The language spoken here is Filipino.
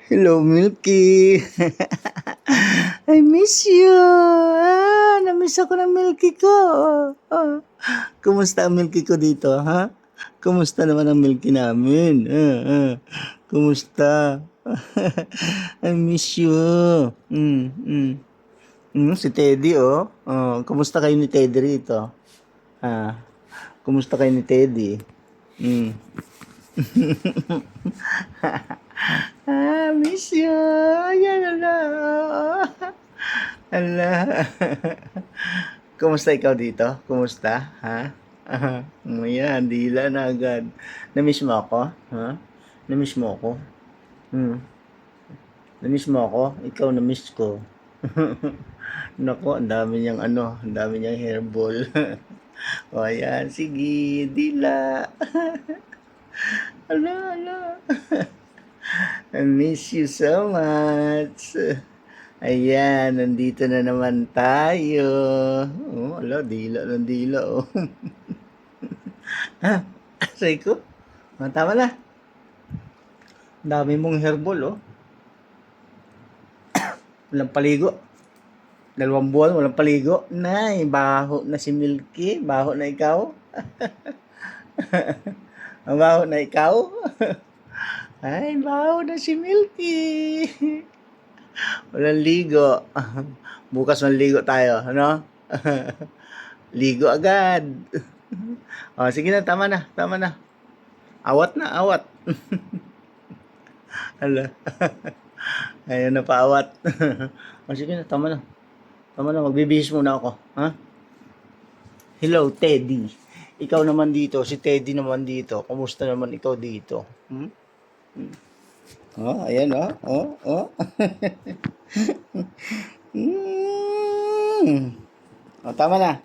Hello, Milky. I miss you. Na-miss ako ng Milky ko. Kumusta ang Milky ko dito, ha? Kumusta naman ang Milky namin? Kumusta? I miss you. Si Teddy, oh. Kumusta kayo ni Teddy rito? Kumusta kayo ni Teddy? Miss you. Ayan, ala. Ala. Kumusta ikaw dito? Kumusta? Ha? Ayan, dila na agad. Namiss mo ako? Ha? Namiss mo ako? Namiss mo ako? Ikaw namiss ko. Nako, ang dami niyang ang dami niyang hairball. O ayan, sige, dila. Ala, ala. I miss you so much. Ayan, nandito na naman tayo. Oh, ala, dila ng dila, oh. Say ko. Tama na. Ang dami mong hairball, oh. Walang paligo. 2 buwan, walang paligo. Nay, baho na si Milky. Baho na ikaw. Ang baho na ikaw. Ay, baho na si Milky. Walang ligo. Bukas manligo tayo, ano? Ligo agad. O, sige na, tama na, tama na. Awat na, awat. Hala. Ayun na paawat. O, sige na, tama na. Tama na, magbibihis muna ako. Ha? Hello, Teddy. Ikaw naman dito, si Teddy naman dito. Kumusta naman ikaw dito? Oh, ayan, oh. Oh, oh. Oh, tama na.